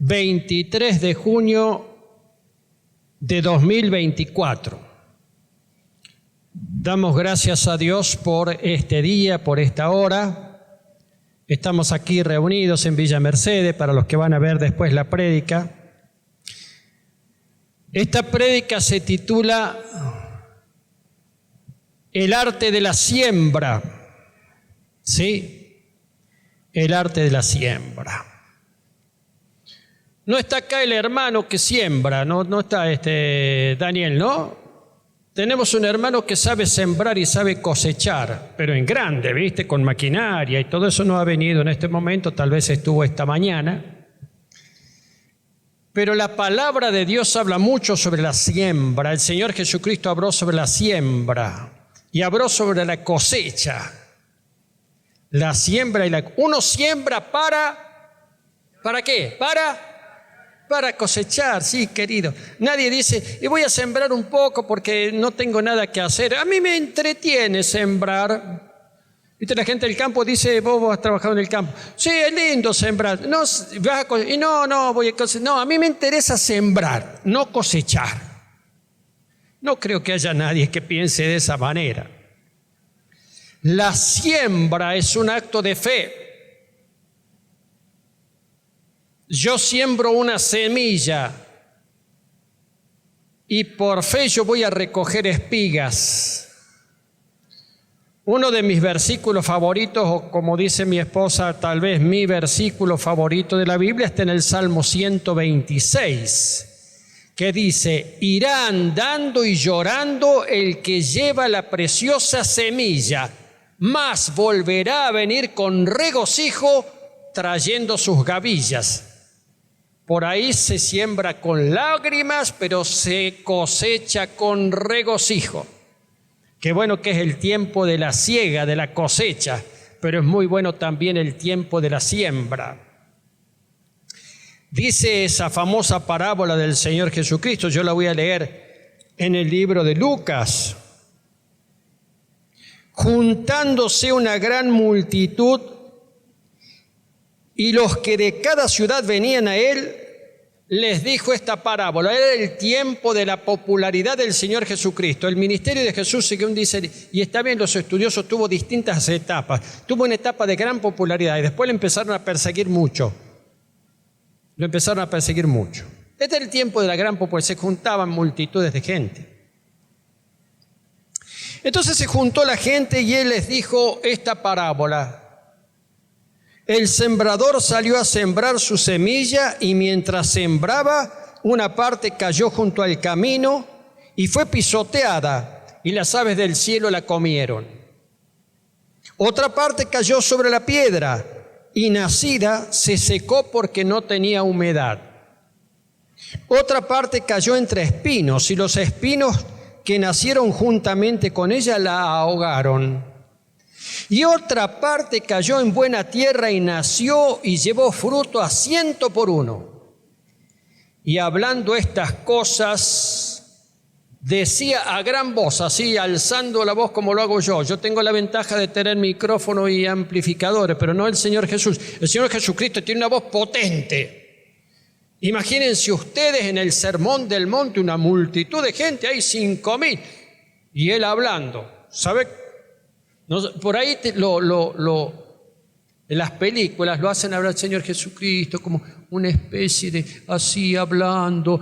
23 de junio de 2024. Damos gracias a Dios por este día, por esta hora. Estamos aquí reunidos en Villa Mercedes para los que van a ver después la prédica. Esta prédica se titula El arte de la siembra. ¿Sí? El arte de la siembra. No está acá el hermano que siembra, no está Daniel, ¿no? Tenemos un hermano que sabe sembrar y sabe cosechar, pero en grande, ¿viste? Con maquinaria y todo eso no ha venido en este momento, tal vez estuvo esta mañana. Pero la palabra de Dios habla mucho sobre la siembra. El Señor Jesucristo habló sobre la siembra y habló sobre la cosecha. La siembra y uno siembra ¿para qué? Para cosechar, sí, querido. Nadie dice, y voy a sembrar un poco porque no tengo nada que hacer. A mí me entretiene sembrar. ¿Viste? La gente del campo dice, vos has trabajado en el campo. Sí, es lindo sembrar. No, voy a cosechar. No, a mí me interesa sembrar, no cosechar. No creo que haya nadie que piense de esa manera. La siembra es un acto de fe. Yo siembro una semilla y por fe yo voy a recoger espigas. Uno de mis versículos favoritos, o como dice mi esposa, tal vez mi versículo favorito de la Biblia, está en el Salmo 126, que dice, irá andando y llorando el que lleva la preciosa semilla, mas volverá a venir con regocijo trayendo sus gavillas. Por ahí se siembra con lágrimas, pero se cosecha con regocijo. Qué bueno que es el tiempo de la siega, de la cosecha, pero es muy bueno también el tiempo de la siembra. Dice esa famosa parábola del Señor Jesucristo, yo la voy a leer en el libro de Lucas. Juntándose una gran multitud, y los que de cada ciudad venían a él, les dijo esta parábola. Era el tiempo de la popularidad del Señor Jesucristo. El ministerio de Jesús, según dicen, y está bien, los estudiosos, tuvo distintas etapas. Tuvo una etapa de gran popularidad y después lo empezaron a perseguir mucho. Este es el tiempo de la gran popularidad, se juntaban multitudes de gente. Entonces se juntó la gente y él les dijo esta parábola. El sembrador salió a sembrar su semilla y mientras sembraba, una parte cayó junto al camino y fue pisoteada y las aves del cielo la comieron. Otra parte cayó sobre la piedra y nacida se secó porque no tenía humedad. Otra parte cayó entre espinos y los espinos que nacieron juntamente con ella la ahogaron. Y otra parte cayó en buena tierra y nació y llevó fruto a 100 por uno. Y hablando estas cosas, decía a gran voz, así alzando la voz como lo hago yo. Yo tengo la ventaja de tener micrófono y amplificadores, pero no el Señor Jesús. El Señor Jesucristo tiene una voz potente. Imagínense ustedes en el sermón del monte, una multitud de gente, hay 5.000, y él hablando. ¿Sabe? No, por ahí en las películas lo hacen hablar al Señor Jesucristo como una especie de así hablando.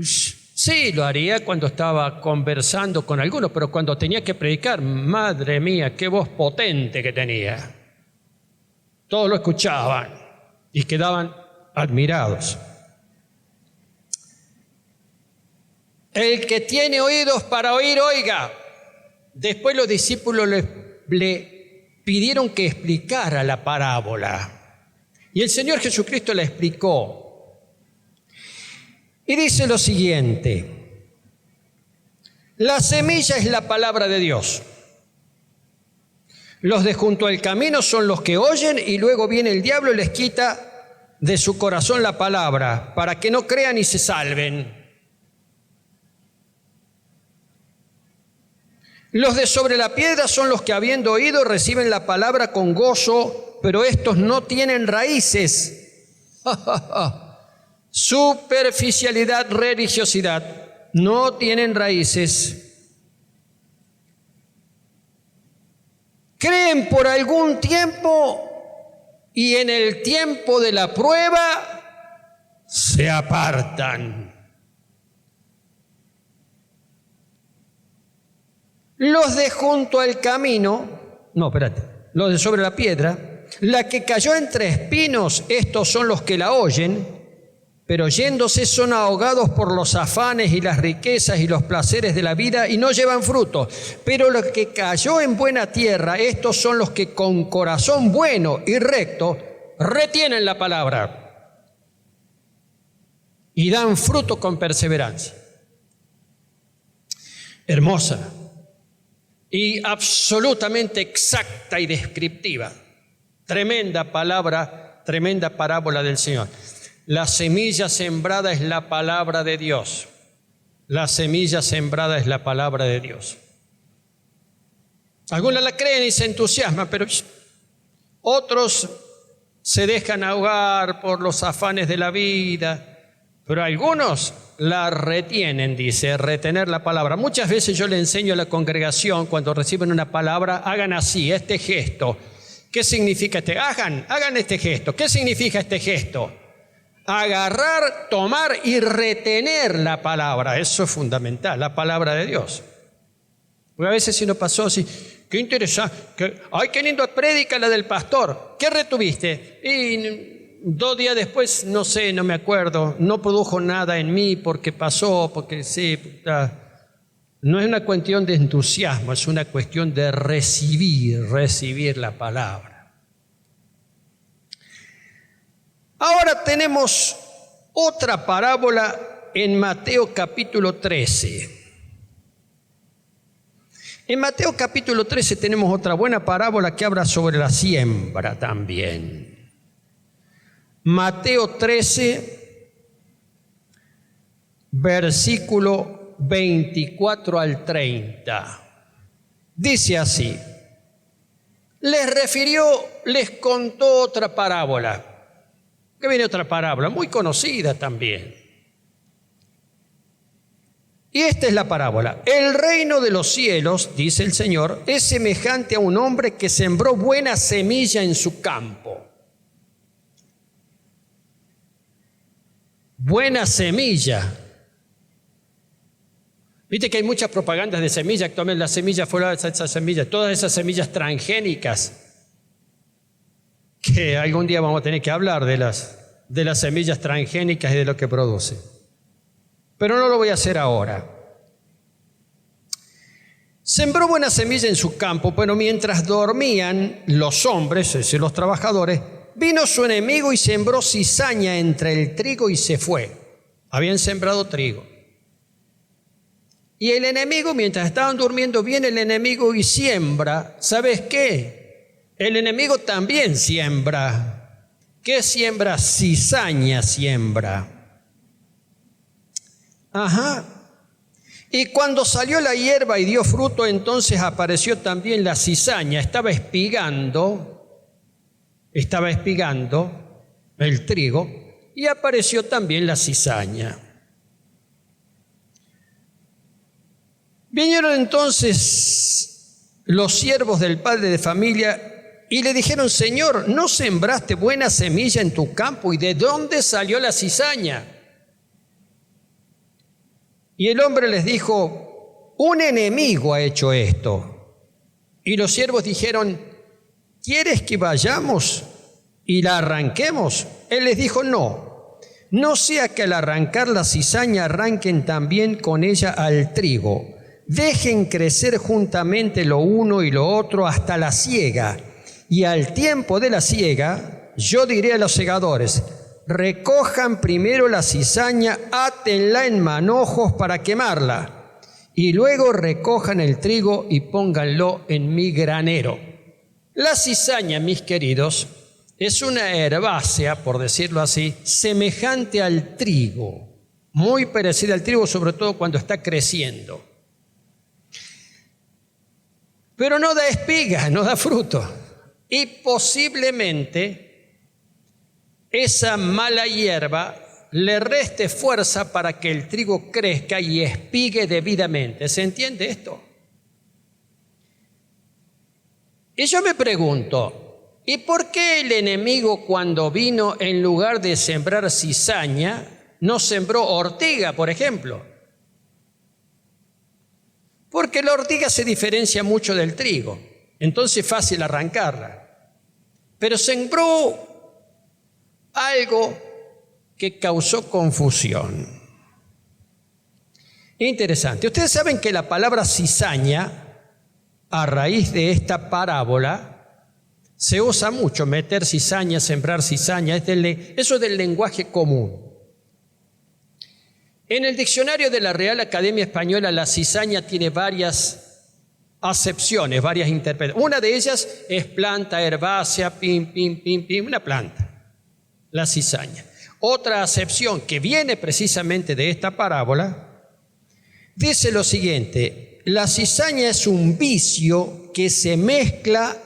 Sí, lo haría cuando estaba conversando con algunos, pero cuando tenía que predicar, madre mía, qué voz potente que tenía. Todos lo escuchaban y quedaban admirados. El que tiene oídos para oír, oiga. Después los discípulos le pidieron que explicara la parábola. Y el Señor Jesucristo la explicó. Y dice lo siguiente. La semilla es la palabra de Dios. Los de junto al camino son los que oyen y luego viene el diablo y les quita de su corazón la palabra para que no crean y se salven. Los de sobre la piedra son los que habiendo oído reciben la palabra con gozo, pero estos no tienen raíces. superficialidad, religiosidad, no tienen raíces. Creen por algún tiempo y en el tiempo de la prueba se apartan. Los de junto al camino, los de sobre la piedra, la que cayó entre espinos, estos son los que la oyen, pero yéndose son ahogados por los afanes y las riquezas y los placeres de la vida y no llevan fruto. Pero lo que cayó en buena tierra, estos son los que con corazón bueno y recto retienen la palabra y dan fruto con perseverancia. Hermosa y absolutamente exacta y descriptiva. Tremenda palabra, tremenda parábola del Señor. La semilla sembrada es la palabra de Dios. La semilla sembrada es la palabra de Dios. Algunos la creen y se entusiasman, pero otros se dejan ahogar por los afanes de la vida. Pero algunos la retienen, dice, retener la palabra. Muchas veces yo le enseño a la congregación, cuando reciben una palabra, hagan así, este gesto. ¿Qué significa este? Hagan este gesto. ¿Qué significa este gesto? Agarrar, tomar y retener la palabra. Eso es fundamental, la palabra de Dios. Porque a veces si nos pasó así, qué interesante, ay, qué lindo prédica la del pastor. ¿Qué retuviste? Y 2 días después, no sé, no me acuerdo, no produjo nada en mí porque pasó, porque sí. No es una cuestión de entusiasmo, es una cuestión de recibir la palabra. Ahora tenemos otra parábola en Mateo capítulo 13. En Mateo capítulo 13 tenemos otra buena parábola que habla sobre la siembra también. Mateo 13, versículo 24 al 30. Dice así: les contó otra parábola. Que viene otra parábola, muy conocida también. Y esta es la parábola. El reino de los cielos, dice el Señor, es semejante a un hombre que sembró buena semilla en su campo. Buena semilla. Viste que hay muchas propagandas de semillas, actualmente las semillas fuera de esas semillas, todas esas semillas transgénicas, que algún día vamos a tener que hablar de las semillas transgénicas y de lo que produce. Pero no lo voy a hacer ahora. Sembró buena semilla en su campo, pero mientras dormían los hombres, es decir, los trabajadores, vino su enemigo y sembró cizaña entre el trigo y se fue. Habían sembrado trigo. Y el enemigo, mientras estaban durmiendo, viene el enemigo y siembra. ¿Sabes qué? El enemigo también siembra. ¿Qué siembra? Cizaña siembra. Ajá. Y cuando salió la hierba y dio fruto, entonces apareció también la cizaña. Estaba espigando el trigo y apareció también la cizaña. Vinieron entonces los siervos del padre de familia y le dijeron: Señor, ¿no sembraste buena semilla en tu campo? ¿Y de dónde salió la cizaña? Y el hombre les dijo: un enemigo ha hecho esto. Y los siervos dijeron: ¿quieres que vayamos y la arranquemos? Él les dijo: no sea que al arrancar la cizaña arranquen también con ella al trigo. Dejen crecer juntamente lo uno y lo otro hasta la siega. Y al tiempo de la siega, yo diré a los segadores: recojan primero la cizaña, átenla en manojos para quemarla, y luego recojan el trigo y pónganlo en mi granero. La cizaña, mis queridos, es una herbácea, por decirlo así, semejante al trigo, muy parecida al trigo, sobre todo cuando está creciendo. Pero no da espigas, no da fruto. Y posiblemente esa mala hierba le reste fuerza para que el trigo crezca y espigue debidamente. ¿Se entiende esto? Y yo me pregunto, ¿y por qué el enemigo cuando vino, en lugar de sembrar cizaña, no sembró ortiga, por ejemplo? Porque la ortiga se diferencia mucho del trigo, entonces es fácil arrancarla. Pero sembró algo que causó confusión. Interesante. Ustedes saben que la palabra cizaña, a raíz de esta parábola, se usa mucho, meter cizaña, sembrar cizaña, eso es del lenguaje común. En el diccionario de la Real Academia Española, la cizaña tiene varias acepciones, varias interpretaciones. Una de ellas es planta herbácea, una planta, la cizaña. Otra acepción que viene precisamente de esta parábola dice lo siguiente: la cizaña es un vicio que se mezcla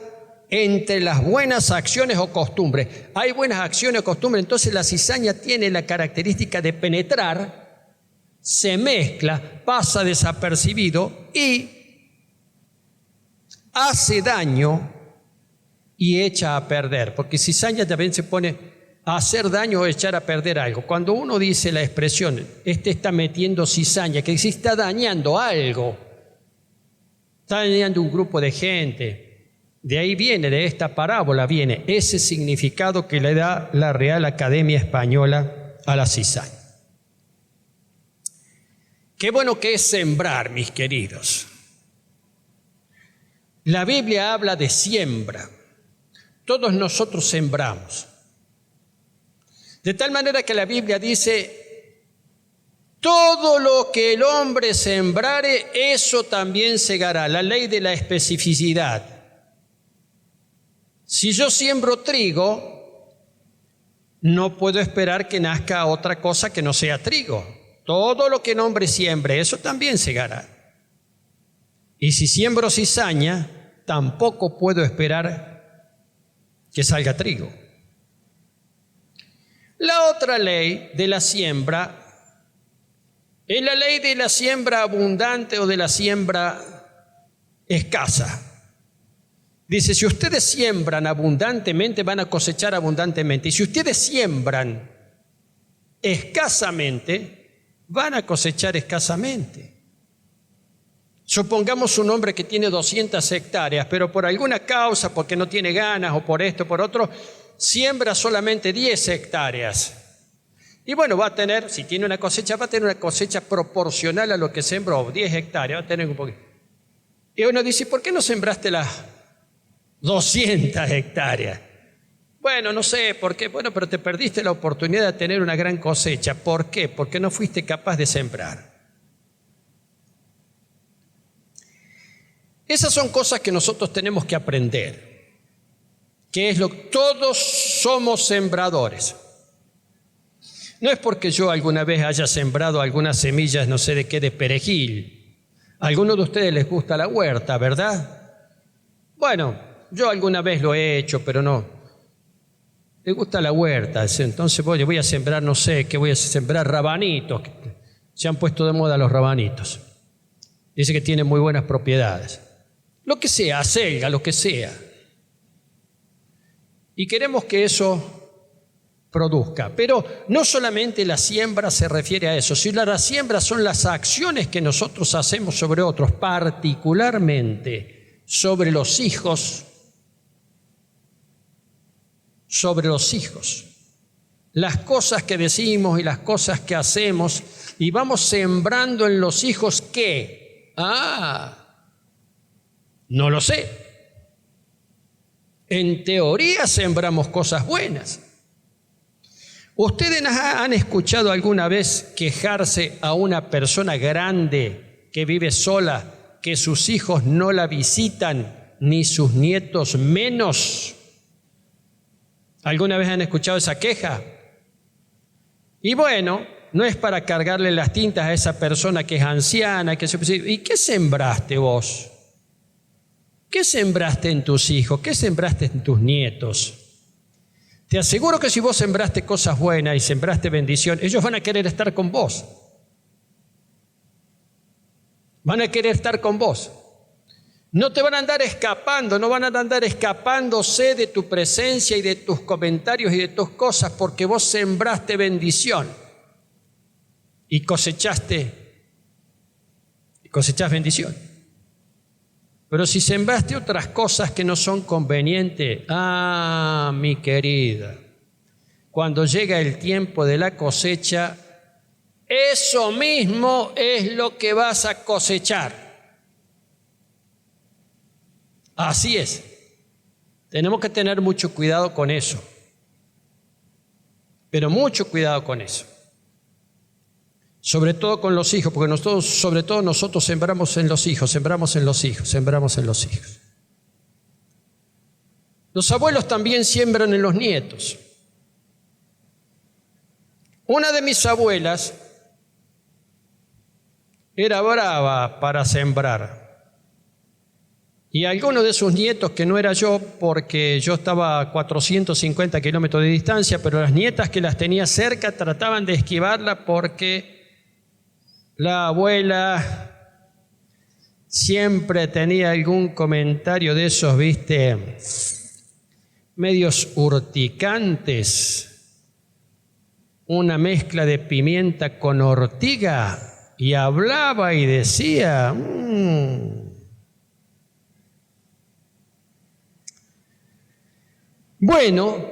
entre las buenas acciones o costumbres. Hay buenas acciones o costumbres, entonces la cizaña tiene la característica de penetrar, se mezcla, pasa desapercibido y hace daño y echa a perder. Porque cizaña también se pone a hacer daño o echar a perder algo. Cuando uno dice la expresión, está metiendo cizaña, que está dañando algo, está dañando un grupo de gente. De ahí viene, de esta parábola viene ese significado que le da la Real Academia Española a la cizaña. Qué bueno que es sembrar, mis queridos. La Biblia habla de siembra. Todos nosotros sembramos. De tal manera que la Biblia dice: todo lo que el hombre sembrare, eso también segará. La ley de la especificidad. Si yo siembro trigo, no puedo esperar que nazca otra cosa que no sea trigo. Todo lo que el hombre siembre, eso también segará. Y si siembro cizaña, tampoco puedo esperar que salga trigo. La otra ley de la siembra es la ley de la siembra abundante o de la siembra escasa. Dice, si ustedes siembran abundantemente, van a cosechar abundantemente. Y si ustedes siembran escasamente, van a cosechar escasamente. Supongamos un hombre que tiene 200 hectáreas, pero por alguna causa, porque no tiene ganas o por esto, por otro, siembra solamente 10 hectáreas. Y bueno, va a tener, si tiene una cosecha, va a tener una cosecha proporcional a lo que sembró, 10 hectáreas, va a tener un poquito. Y uno dice, ¿por qué no sembraste las 200 hectáreas? Bueno, no sé por qué. Bueno, pero te perdiste la oportunidad de tener una gran cosecha. ¿Por qué? Porque no fuiste capaz de sembrar. Esas son cosas que nosotros tenemos que aprender. Todos somos sembradores. No es porque yo alguna vez haya sembrado algunas semillas, no sé de qué, de perejil. A algunos de ustedes les gusta la huerta, ¿verdad? Bueno, yo alguna vez lo he hecho, pero no. Le gusta la huerta, entonces voy a sembrar, no sé, ¿qué voy a sembrar? Rabanitos. Se han puesto de moda los rabanitos. Dice que tienen muy buenas propiedades. Lo que sea, acelga, lo que sea. Y queremos que eso produzca. Pero no solamente la siembra se refiere a eso, sino la siembra son las acciones que nosotros hacemos sobre otros, particularmente sobre los hijos. Sobre los hijos, las cosas que decimos y las cosas que hacemos, y vamos sembrando en los hijos ¿qué? No lo sé. En teoría sembramos cosas buenas. ¿Ustedes han escuchado alguna vez quejarse a una persona grande que vive sola que sus hijos no la visitan, ni sus nietos menos? ¿Alguna vez han escuchado esa queja? Y bueno, no es para cargarle las tintas a esa persona que es anciana. ¿Y qué sembraste vos? ¿Qué sembraste en tus hijos? ¿Qué sembraste en tus nietos? Te aseguro que si vos sembraste cosas buenas y sembraste bendición, ellos van a querer estar con vos. Van a querer estar con vos. No te van a andar escapando, no van a andar escapándose de tu presencia y de tus comentarios y de tus cosas, porque vos sembraste bendición y cosechás bendición. Pero si sembraste otras cosas que no son convenientes, mi querida, cuando llega el tiempo de la cosecha, eso mismo es lo que vas a cosechar. Así es. Tenemos que tener mucho cuidado con eso. Pero mucho cuidado con eso. Sobre todo con los hijos, porque nosotros sembramos en los hijos, sembramos en los hijos. Los abuelos también siembran en los nietos. Una de mis abuelas era brava para sembrar. Y alguno de sus nietos, que no era yo, porque yo estaba a 450 kilómetros de distancia, pero las nietas que las tenía cerca trataban de esquivarla porque la abuela siempre tenía algún comentario de esos, ¿viste? Medios urticantes, una mezcla de pimienta con ortiga, y hablaba y decía... Bueno,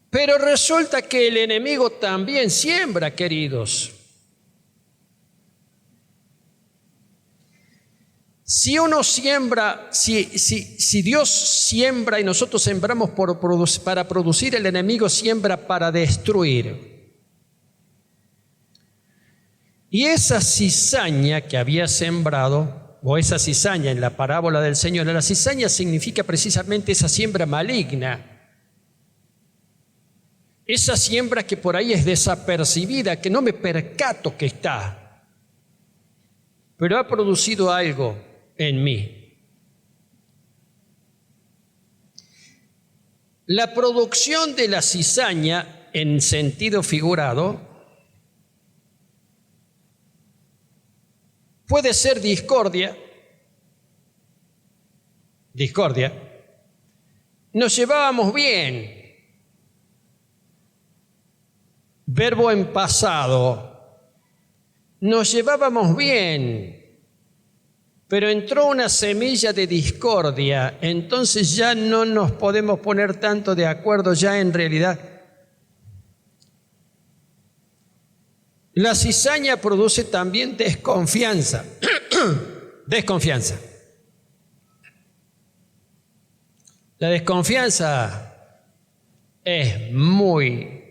pero resulta que el enemigo también siembra, queridos. Si uno siembra, si Dios siembra y nosotros sembramos para producir, el enemigo siembra para destruir. Y esa cizaña que había sembrado, o esa cizaña en la parábola del Señor, la cizaña significa precisamente esa siembra maligna. Esa siembra que por ahí es desapercibida, que no me percato que está, pero ha producido algo en mí. La producción de la cizaña, en sentido figurado, puede ser discordia. Nos llevábamos bien. Verbo en pasado. Nos llevábamos bien. Pero entró una semilla de discordia. Entonces ya no nos podemos poner tanto de acuerdo. Ya en realidad la cizaña produce también desconfianza. Desconfianza. La desconfianza es muy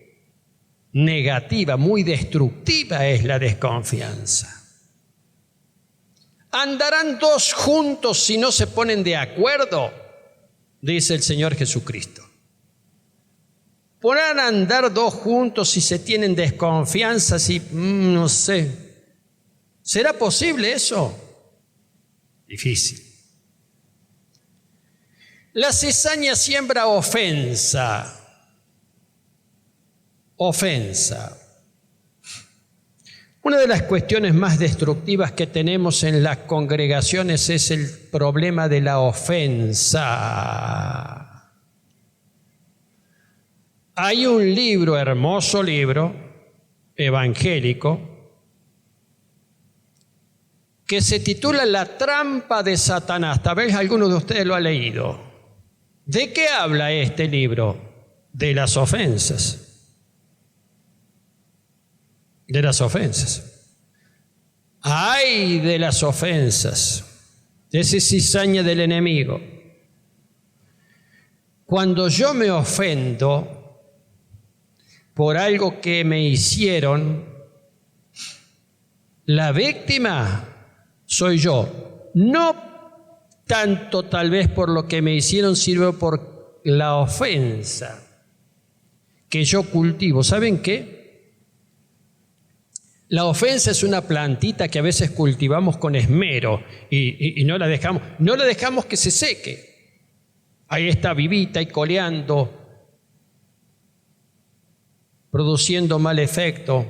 negativa, muy destructiva es la desconfianza. ¿Andarán dos juntos si no se ponen de acuerdo? Dice el Señor Jesucristo. ¿Podrán andar dos juntos si se tienen desconfianza? Si, no sé. ¿Será posible eso? Difícil. La cizaña siembra ofensa. Ofensa. Una de las cuestiones más destructivas que tenemos en las congregaciones es el problema de la ofensa. Hay un libro, hermoso libro, evangélico, que se titula La trampa de Satanás. Tal vez alguno de ustedes lo ha leído. ¿De qué habla este libro? De las ofensas. De las ofensas. ¡Ay de las ofensas! De esa cizaña del enemigo. Cuando yo me ofendo por algo que me hicieron, la víctima soy yo. No tanto tal vez por lo que me hicieron, sino por la ofensa que yo cultivo. ¿Saben qué? La ofensa es una plantita que a veces cultivamos con esmero y no la dejamos que se seque. Ahí está vivita y coleando. produciendo mal efecto.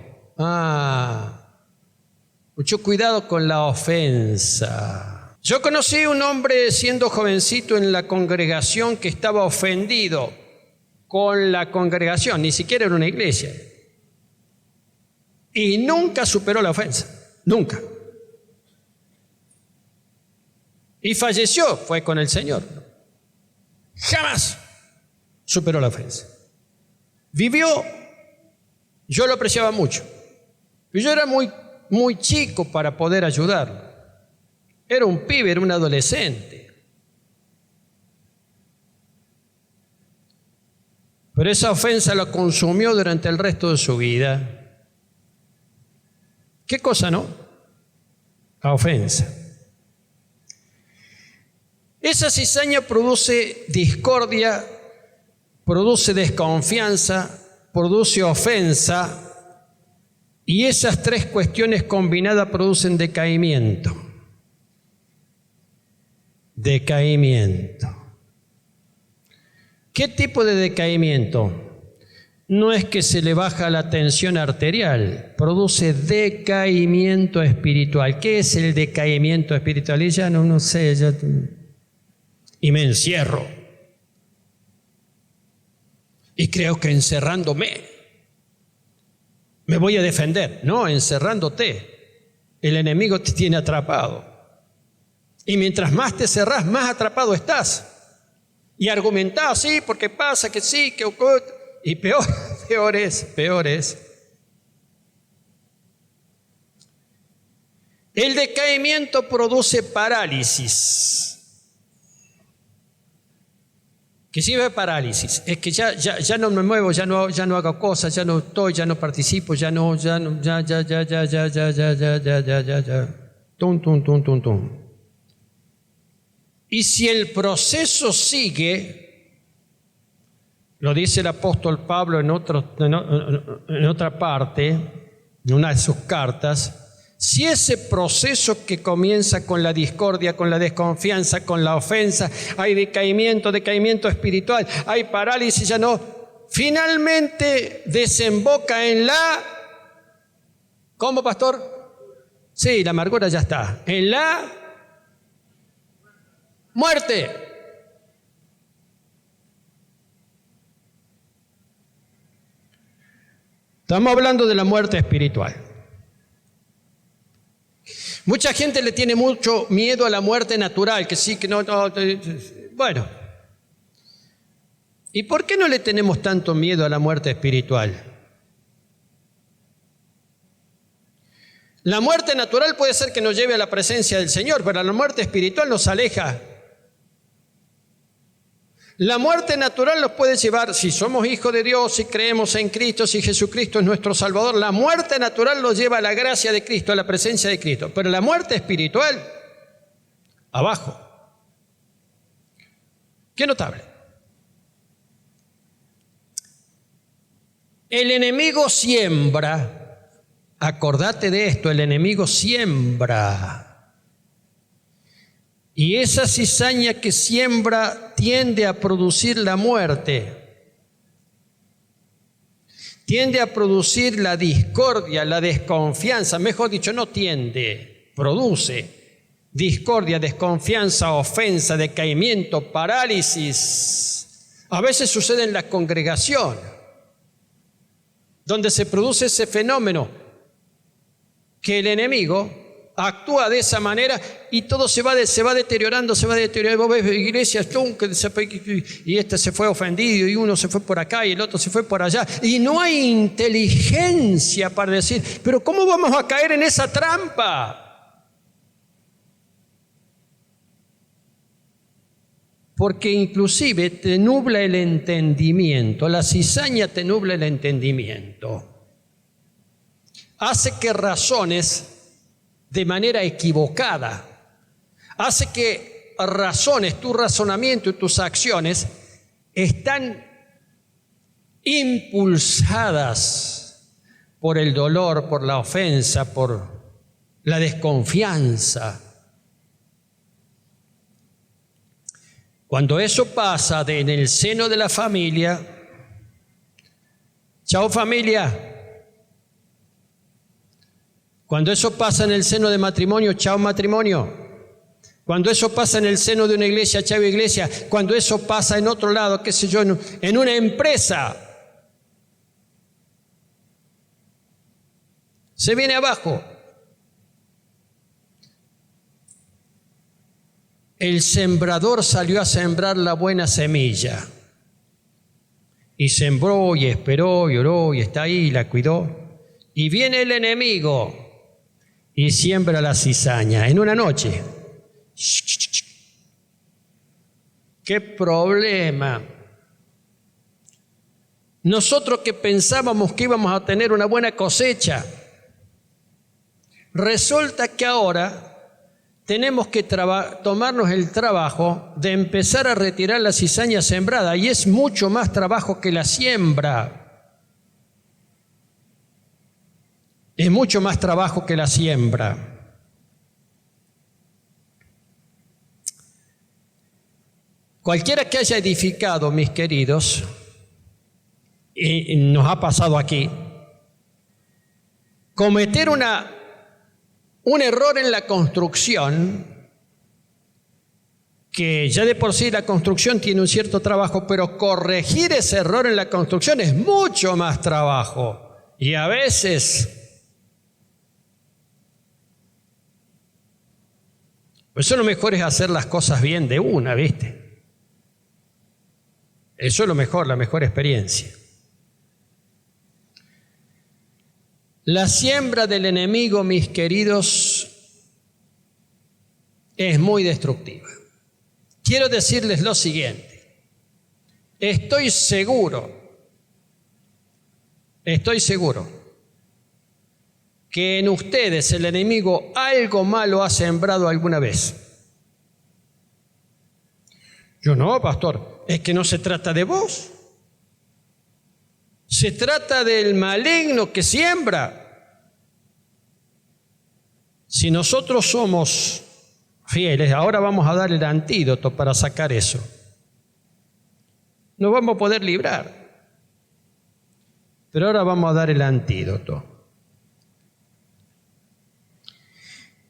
Mucho cuidado con la ofensa. Yo conocí un hombre siendo jovencito en la congregación que estaba ofendido con la congregación, ni siquiera era una iglesia. Y nunca superó la ofensa, nunca. Y falleció, fue con el Señor. Jamás superó la ofensa. Vivió, yo lo apreciaba mucho. Yo era muy chico para poder ayudarlo. Era un pibe, era un adolescente. Pero esa ofensa lo consumió durante el resto de su vida. ¿Qué cosa, no? La ofensa. Esa cizaña produce discordia, produce desconfianza, produce ofensa, y esas tres cuestiones combinadas producen decaimiento. Decaimiento. ¿Qué tipo de decaimiento? No es que se le baja la tensión arterial, produce decaimiento espiritual. ¿Qué es el decaimiento espiritual? Y ya no sé, y me encierro. Y creo que encerrándome me voy a defender. No, encerrándote, el enemigo te tiene atrapado. Y mientras más te cerrás, más atrapado estás. Y argumentás, sí, porque pasa, que sí, que ocurre. Y peor es. El decaimiento produce parálisis. ¿Qué sirve parálisis? Es que ya no me muevo, ya no hago cosas, ya no estoy, ya no participo, ya. Tum. Y si el proceso sigue, lo dice el apóstol Pablo en otra parte, en una de sus cartas, si ese proceso que comienza con la discordia, con la desconfianza, con la ofensa, hay decaimiento espiritual, hay parálisis, ya no, finalmente desemboca en la... ¿Cómo, pastor? Sí, la amargura ya está. En la muerte. Estamos hablando de la muerte espiritual. Mucha gente le tiene mucho miedo a la muerte natural, que sí, que no. Bueno, ¿y por qué no le tenemos tanto miedo a la muerte espiritual? La muerte natural puede ser que nos lleve a la presencia del Señor, pero la muerte espiritual nos aleja. La muerte natural nos puede llevar, si somos hijos de Dios, si creemos en Cristo, si Jesucristo es nuestro Salvador, la muerte natural nos lleva a la gracia de Cristo, a la presencia de Cristo. Pero la muerte espiritual, abajo. Qué notable. El enemigo siembra, acordate de esto, el enemigo siembra. Y esa cizaña que siembra tiende a producir la muerte, tiende a producir la discordia, la desconfianza, mejor dicho, no tiende, produce discordia, desconfianza, ofensa, decaimiento, parálisis. A veces sucede en la congregación, donde se produce ese fenómeno que el enemigo actúa de esa manera y todo se va deteriorando. Vos ves iglesias y este se fue ofendido y uno se fue por acá y el otro se fue por allá. Y no hay inteligencia para decir, pero ¿cómo vamos a caer en esa trampa? Porque inclusive te nubla el entendimiento. La cizaña te nubla el entendimiento. Hace que razones de manera equivocada. Hace que razones, tu razonamiento y tus acciones están impulsadas por el dolor, por la ofensa, por la desconfianza. Cuando eso pasa en el seno de la familia, Chao familia. Cuando eso pasa en el seno de matrimonio, chao matrimonio. Cuando eso pasa en el seno de una iglesia, chao iglesia. Cuando eso pasa en otro lado, qué sé yo, en una empresa, se viene abajo. El sembrador salió a sembrar la buena semilla. Y sembró y esperó y oró y está ahí y la cuidó. Y viene el enemigo y siembra la cizaña en una noche. ¡Qué problema! Nosotros que pensábamos que íbamos a tener una buena cosecha, resulta que ahora tenemos que tomarnos el trabajo de empezar a retirar la cizaña sembrada, y es mucho más trabajo que la siembra. Es mucho más trabajo que la siembra. Cualquiera que haya edificado, mis queridos, y nos ha pasado aquí, cometer un error en la construcción, que ya de por sí la construcción tiene un cierto trabajo, pero corregir ese error en la construcción es mucho más trabajo. Y a veces, pues eso lo mejor es hacer las cosas bien de una, ¿viste? Eso es lo mejor, la mejor experiencia. La siembra del enemigo, mis queridos, es muy destructiva. Quiero decirles lo siguiente. Estoy seguro que en ustedes el enemigo algo malo ha sembrado alguna vez. Yo no, pastor. Es que no se trata de vos. Se trata del maligno que siembra. Si nosotros somos fieles, ahora vamos a dar el antídoto para sacar eso. No vamos a poder librar. Pero ahora vamos a dar el antídoto.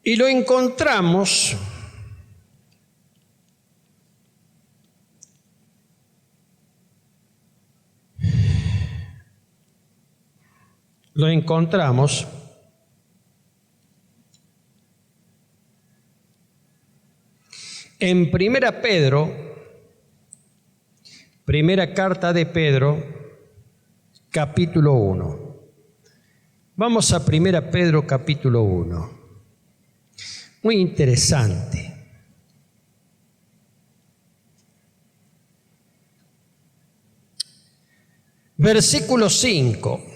Y lo encontramos en Primera carta de Pedro, capítulo 1. Vamos a Primera Pedro, capítulo 1. Muy interesante. Versículo 5.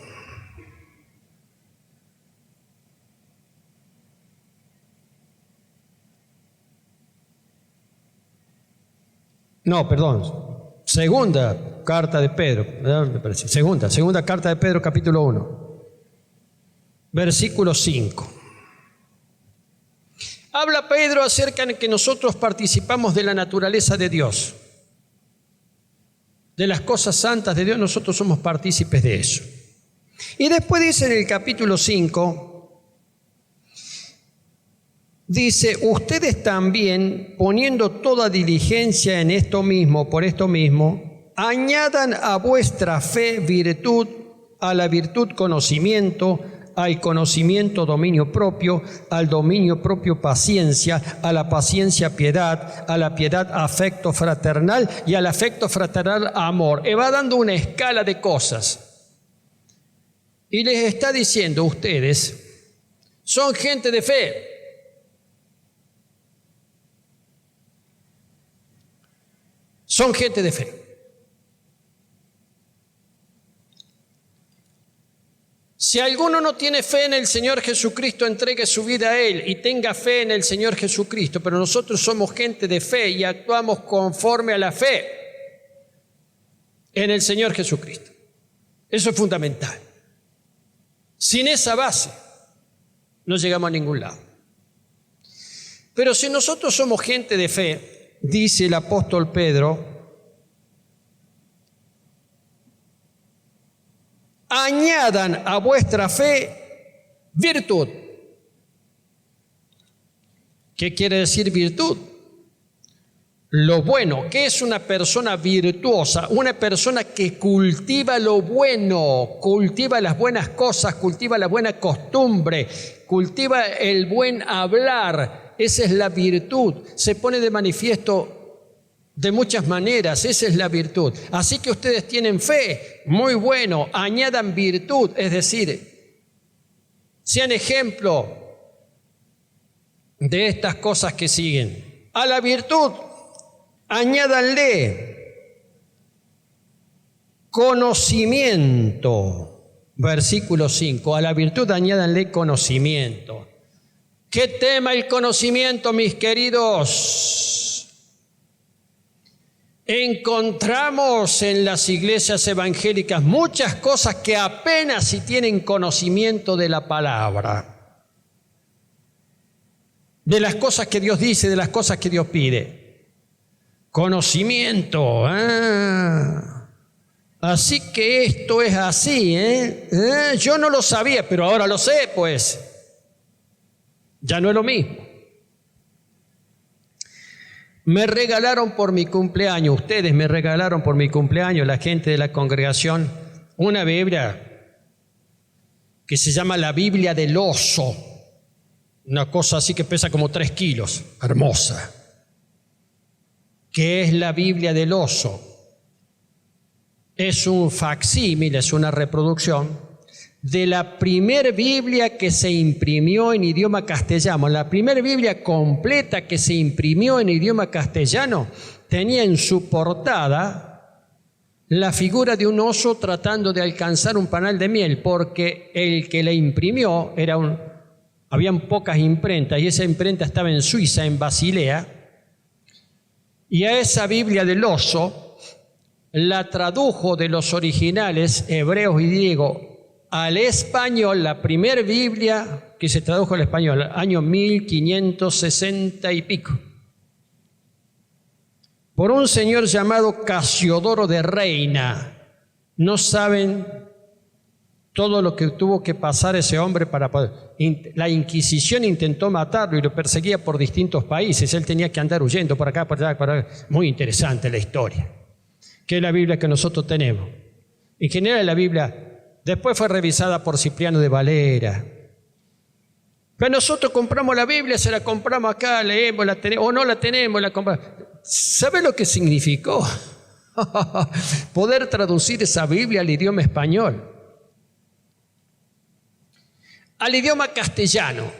No, perdón. Segunda carta de Pedro. Segunda carta de Pedro, capítulo 1. Versículo 5. Habla Pedro acerca de que nosotros participamos de la naturaleza de Dios. De las cosas santas de Dios, nosotros somos partícipes de eso. Y después dice en el capítulo 5, dice, ustedes también, poniendo toda diligencia en esto mismo, por esto mismo, añadan a vuestra fe virtud, a la virtud conocimiento, al conocimiento dominio propio, al dominio propio paciencia, a la paciencia piedad, a la piedad afecto fraternal y al afecto fraternal amor. Y va dando una escala de cosas. Y les está diciendo, ustedes son gente de fe. Son gente de fe. Si alguno no tiene fe en el Señor Jesucristo, entregue su vida a Él y tenga fe en el Señor Jesucristo. Pero nosotros somos gente de fe y actuamos conforme a la fe en el Señor Jesucristo. Eso es fundamental. Sin esa base no llegamos a ningún lado. Pero si nosotros somos gente de fe, dice el apóstol Pedro, añadan a vuestra fe virtud. ¿Qué quiere decir virtud? Lo bueno. ¿Qué es una persona virtuosa? Una persona que cultiva lo bueno, cultiva las buenas cosas, cultiva la buena costumbre, cultiva el buen hablar. Esa es la virtud. Se pone de manifiesto de muchas maneras, esa es la virtud. Así que ustedes tienen fe, muy bueno, añadan virtud, es decir, sean ejemplo de estas cosas que siguen. A la virtud, añádanle conocimiento. Versículo 5, a la virtud añádanle conocimiento. ¿Qué tema el conocimiento, mis queridos? Encontramos en las iglesias evangélicas muchas cosas que apenas si tienen conocimiento de la palabra, de las cosas que Dios dice, de las cosas que Dios pide. Conocimiento. Así que esto es así, yo no lo sabía, pero ahora lo sé, pues. Ya no es lo mismo. Me regalaron por mi cumpleaños, ustedes me regalaron por mi cumpleaños, la gente de la congregación, una Biblia que se llama la Biblia del Oso. Una cosa así que pesa como 3 kilos, hermosa. ¿Qué es la Biblia del Oso? Es un facsímil, es una reproducción de la primera Biblia que se imprimió en idioma castellano. La primera Biblia completa que se imprimió en idioma castellano tenía en su portada la figura de un oso tratando de alcanzar un panal de miel, porque el que la imprimió habían pocas imprentas y esa imprenta estaba en Suiza, en Basilea, y a esa Biblia del Oso la tradujo de los originales hebreos y griegos al español, la primera Biblia que se tradujo al español, año 1560 y pico, por un señor llamado Casiodoro de Reina. No saben todo lo que tuvo que pasar ese hombre para poder. La Inquisición intentó matarlo y lo perseguía por distintos países. Él tenía que andar huyendo por acá, por allá, por allá. Muy interesante la historia, que es la Biblia que nosotros tenemos. En general la Biblia después fue revisada por Cipriano de Valera. Pero nosotros compramos la Biblia, se la compramos acá, leemos, la tenemos, o no la tenemos, la compramos. ¿Sabe lo que significó? Poder traducir esa Biblia al idioma español, al idioma castellano.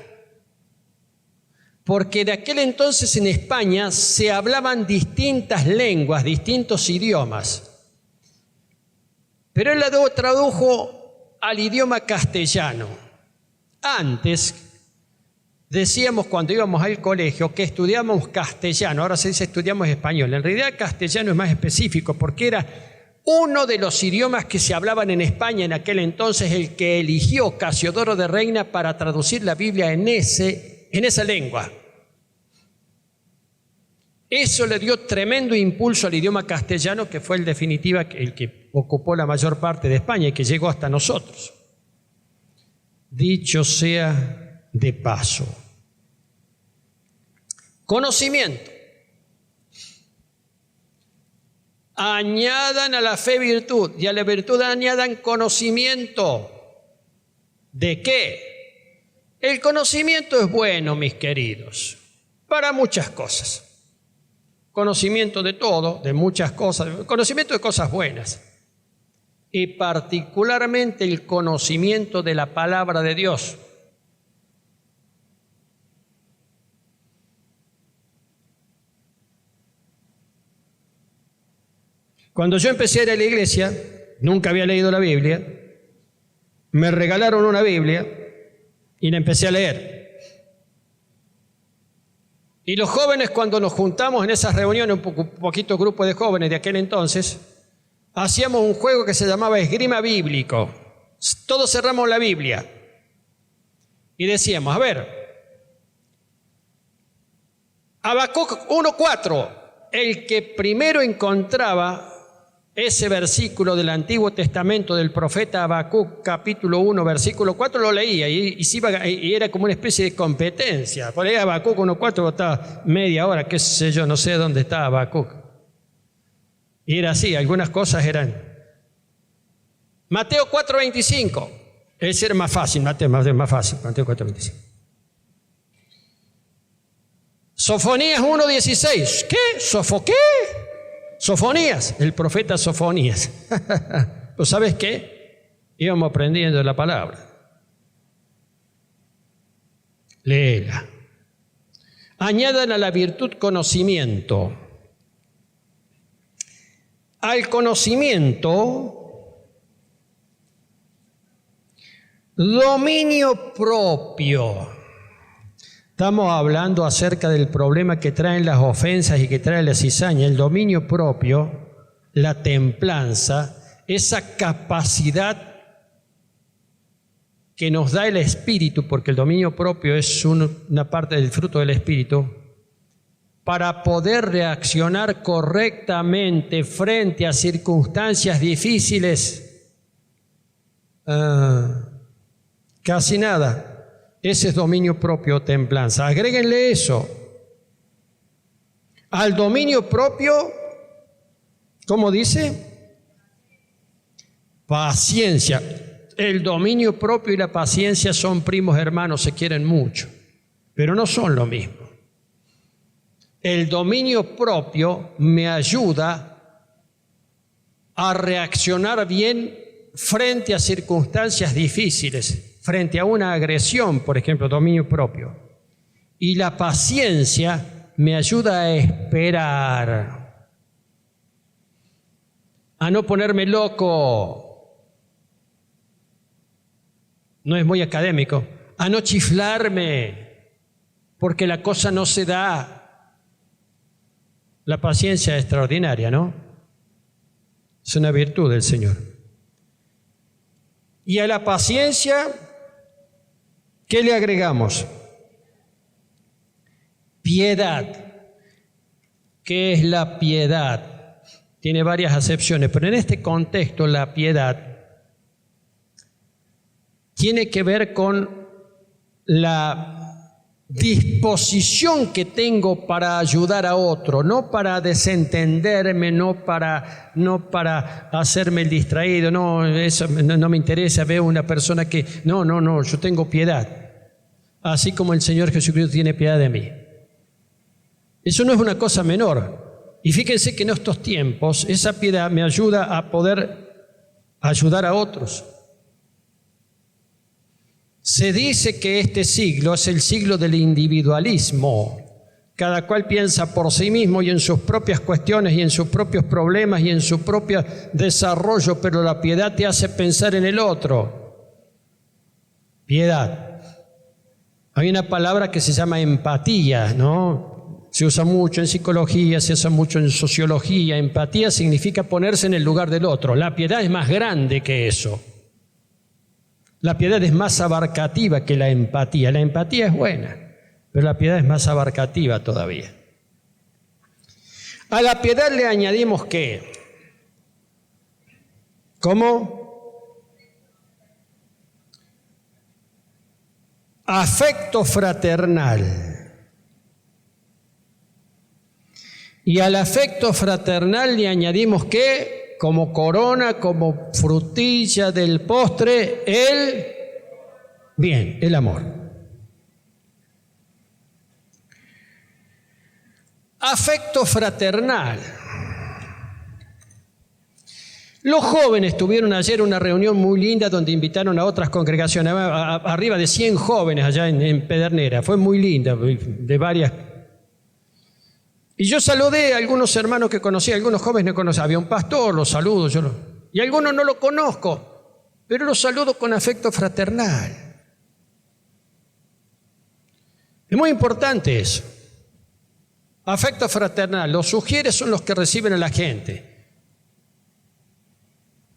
Porque de aquel entonces en España se hablaban distintas lenguas, distintos idiomas. Pero él la tradujo al idioma castellano. Antes decíamos cuando íbamos al colegio que estudiábamos castellano, ahora se dice estudiamos español. En realidad castellano es más específico porque era uno de los idiomas que se hablaban en España en aquel entonces, el que eligió Casiodoro de Reina para traducir la Biblia en esa lengua. Eso le dio tremendo impulso al idioma castellano, que fue en definitiva el que ocupó la mayor parte de España y que llegó hasta nosotros. Dicho sea de paso. Conocimiento. Añadan a la fe virtud y a la virtud añadan conocimiento. ¿De qué? El conocimiento es bueno, mis queridos, para muchas cosas. Conocimiento de todo, de muchas cosas, conocimiento de cosas buenas y particularmente el conocimiento de la palabra de Dios. Cuando yo empecé a ir a la iglesia, nunca había leído la Biblia, me regalaron una Biblia y la empecé a leer. Y los jóvenes, cuando nos juntamos en esas reuniones, un poquito grupo de jóvenes de aquel entonces, hacíamos un juego que se llamaba esgrima bíblico. Todos cerramos la Biblia y decíamos, a ver, Habacuc 1:4, el que primero encontraba ese versículo del Antiguo Testamento del profeta Habacuc, capítulo 1, versículo 4, lo leía y era como una especie de competencia. Por ahí Habacuc 1:4 estaba media hora, qué sé yo, no sé dónde estaba Habacuc. Y era así, algunas cosas eran. Mateo 4:25, ese era más fácil, Mateo 4:25. Sofonías 1:16, ¿qué? ¿Qué? Sofonías, el profeta Sofonías. ¿Pues sabes qué? Íbamos aprendiendo la palabra. Léela. Añadan a la virtud conocimiento. Al conocimiento, dominio propio. Estamos hablando acerca del problema que traen las ofensas y que trae la cizaña, el dominio propio, la templanza, esa capacidad que nos da el Espíritu, porque el dominio propio es una parte del fruto del Espíritu, para poder reaccionar correctamente frente a circunstancias difíciles. Casi nada. Ese es dominio propio, templanza. Agréguenle eso. Al dominio propio, ¿cómo dice? Paciencia. El dominio propio y la paciencia son primos hermanos, se quieren mucho, pero no son lo mismo. El dominio propio me ayuda a reaccionar bien frente a circunstancias difíciles. Frente a una agresión, por ejemplo, dominio propio. Y la paciencia me ayuda a esperar, a no ponerme loco, no es muy académico, a no chiflarme, porque la cosa no se da. La paciencia es extraordinaria, ¿no? Es una virtud del Señor. Y a la paciencia, ¿qué le agregamos? Piedad. ¿Qué es la piedad? Tiene varias acepciones, pero en este contexto la piedad tiene que ver con la disposición que tengo para ayudar a otro, no para desentenderme, no para hacerme el distraído, no, eso no me interesa, veo una persona que, no, yo tengo piedad, así como el Señor Jesucristo tiene piedad de mí. Eso no es una cosa menor, y fíjense que en estos tiempos esa piedad me ayuda a poder ayudar a otros. Se dice que este siglo es el siglo del individualismo. Cada cual piensa por sí mismo y en sus propias cuestiones y en sus propios problemas y en su propio desarrollo, pero la piedad te hace pensar en el otro. Piedad. Hay una palabra que se llama empatía, ¿no? Se usa mucho en psicología, se usa mucho en sociología. Empatía significa ponerse en el lugar del otro. La piedad es más grande que eso. La piedad es más abarcativa que la empatía. La empatía es buena, pero la piedad es más abarcativa todavía. A la piedad le añadimos ¿qué? ¿Cómo? Afecto fraternal. Y al afecto fraternal le añadimos ¿qué? Como corona, como frutilla del postre, el amor. Afecto fraternal. Los jóvenes tuvieron ayer una reunión muy linda donde invitaron a otras congregaciones, arriba de 100 jóvenes allá en Pedernera. Fue muy linda, de varias. Y yo saludé a algunos hermanos que conocía, algunos jóvenes no conocía. Había un pastor, los saludo, y algunos no lo conozco, pero los saludo con afecto fraternal. Es muy importante eso. Afecto fraternal. Los sugieres son los que reciben a la gente.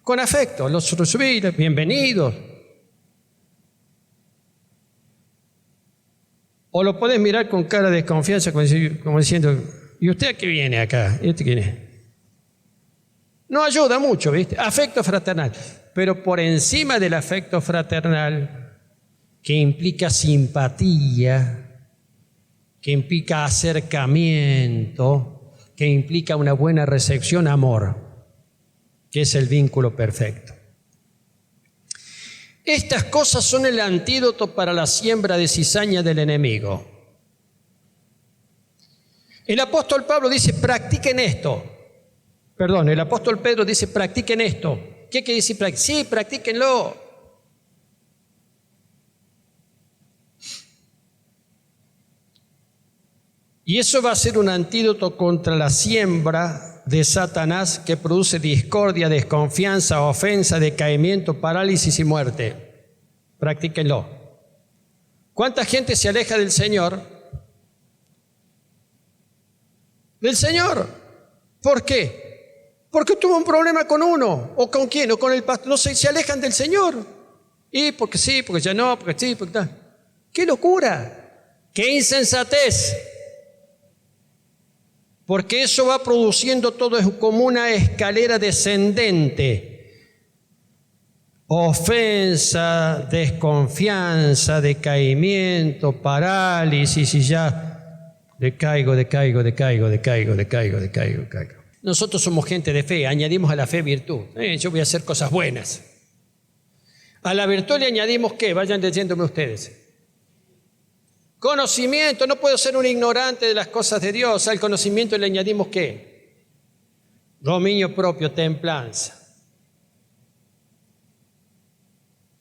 Con afecto, los recibí, bienvenidos. O lo podés mirar con cara de desconfianza, como diciendo, ¿y usted a qué viene acá? ¿Y este quién es? No ayuda mucho, ¿viste? Afecto fraternal. Pero por encima del afecto fraternal, que implica simpatía, que implica acercamiento, que implica una buena recepción, amor, que es el vínculo perfecto. Estas cosas son el antídoto para la siembra de cizaña del enemigo. El apóstol Pablo dice, practiquen esto. Perdón, el apóstol Pedro dice, practiquen esto. ¿Qué quiere decir? Sí, practíquenlo. Y eso va a ser un antídoto contra la siembra de Satanás que produce discordia, desconfianza, ofensa, decaimiento, parálisis y muerte. Practíquenlo. ¿Cuánta gente se aleja del Señor? Del Señor. ¿Por qué? Porque tuvo un problema con uno, o con quién, o con el pastor. No sé, se alejan del Señor. Y porque sí, porque ya no, porque sí, porque tal. ¡Qué locura! ¡Qué insensatez! Porque eso va produciendo todo como una escalera descendente. Ofensa, desconfianza, decaimiento, parálisis y ya decaigo. Nosotros somos gente de fe, añadimos a la fe virtud. Yo voy a hacer cosas buenas. A la virtud le añadimos ¿qué? Vayan leyéndome ustedes. Conocimiento, no puedo ser un ignorante de las cosas de Dios. Al conocimiento le añadimos ¿qué? Dominio propio, templanza.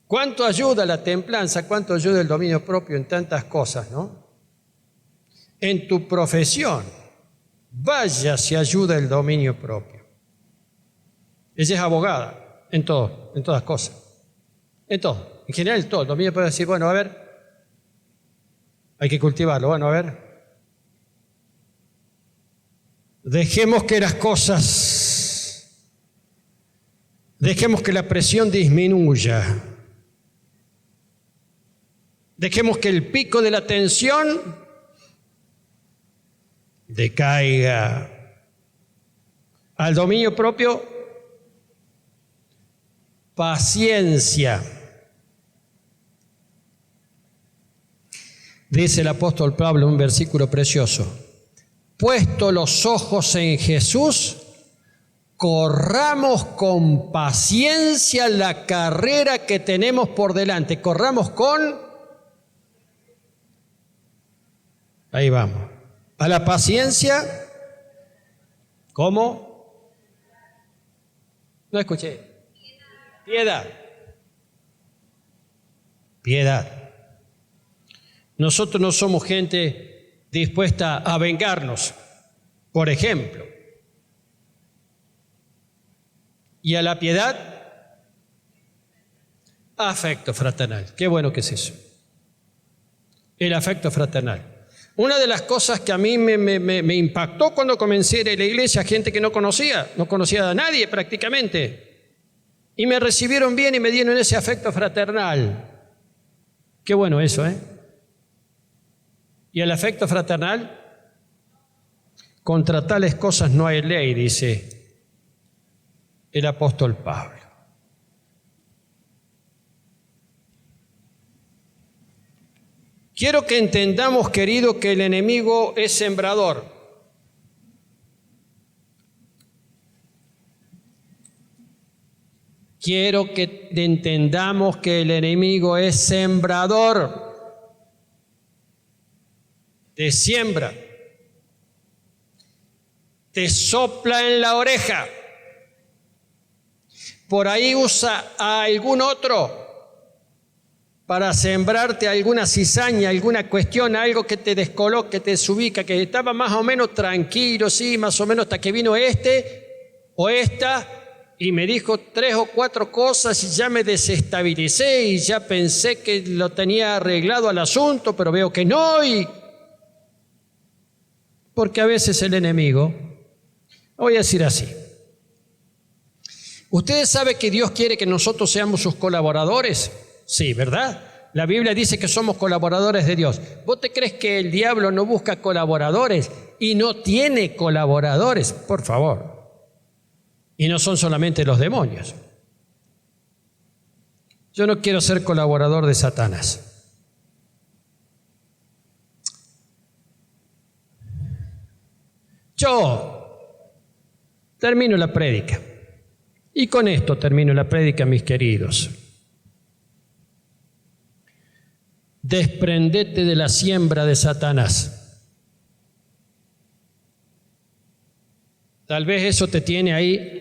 ¿Cuánto ayuda la templanza? ¿Cuánto ayuda el dominio propio en tantas cosas, no? En tu profesión, vaya si ayuda el dominio propio. Ella es abogada, en todo, en todas cosas. En todo, en general en todo. El dominio puede decir, bueno, a ver, hay que cultivarlo, bueno, a ver. Dejemos que las cosas, dejemos que la presión disminuya. Dejemos que el pico de la tensión decaiga. Al dominio propio, paciencia. Dice el apóstol Pablo un versículo precioso. Puesto los ojos en Jesús, corramos con paciencia la carrera que tenemos por delante. Corramos con... Ahí vamos. A la paciencia, ¿cómo? No escuché. Piedad. Piedad. Nosotros no somos gente dispuesta a vengarnos, por ejemplo. Y a la piedad, afecto fraternal. Qué bueno que es eso. El afecto fraternal. Una de las cosas que a mí me impactó cuando comencé a ir a la iglesia, gente que no conocía a nadie prácticamente, y me recibieron bien y me dieron ese afecto fraternal. Qué bueno eso, ¿eh? Y el afecto fraternal, contra tales cosas no hay ley, dice el apóstol Pablo. Quiero que entendamos, querido, que el enemigo es sembrador. Quiero que entendamos que el enemigo es sembrador. Te siembra. Te sopla en la oreja. Por ahí usa a algún otro para sembrarte alguna cizaña, alguna cuestión, algo que te descoloque, te desubica, que estaba más o menos tranquilo, sí, más o menos, hasta que vino este o esta y me dijo 3 o 4 cosas y ya me desestabilicé y ya pensé que lo tenía arreglado al asunto, pero veo que no. Porque a veces el enemigo, voy a decir así, ¿ustedes saben que Dios quiere que nosotros seamos sus colaboradores? Sí, ¿verdad? La Biblia dice que somos colaboradores de Dios. ¿Vos te crees que el diablo no busca colaboradores y no tiene colaboradores? Por favor. Y no son solamente los demonios. Yo no quiero ser colaborador de Satanás. Yo termino la prédica. Y con esto termino la prédica, mis queridos. Desprendete de la siembra de Satanás. Tal vez eso te tiene ahí.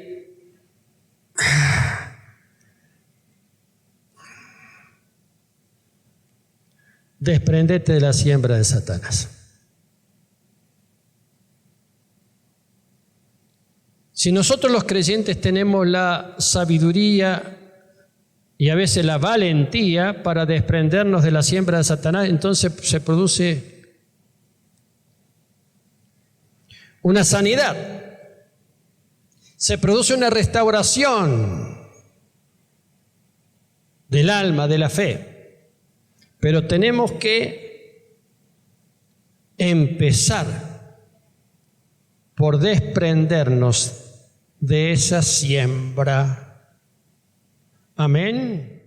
Desprendete de la siembra de Satanás. Si nosotros los creyentes tenemos la sabiduría y a veces la valentía para desprendernos de la siembra de Satanás, entonces se produce una sanidad, se produce una restauración del alma, de la fe. Pero tenemos que empezar por desprendernos de esa siembra. Amén.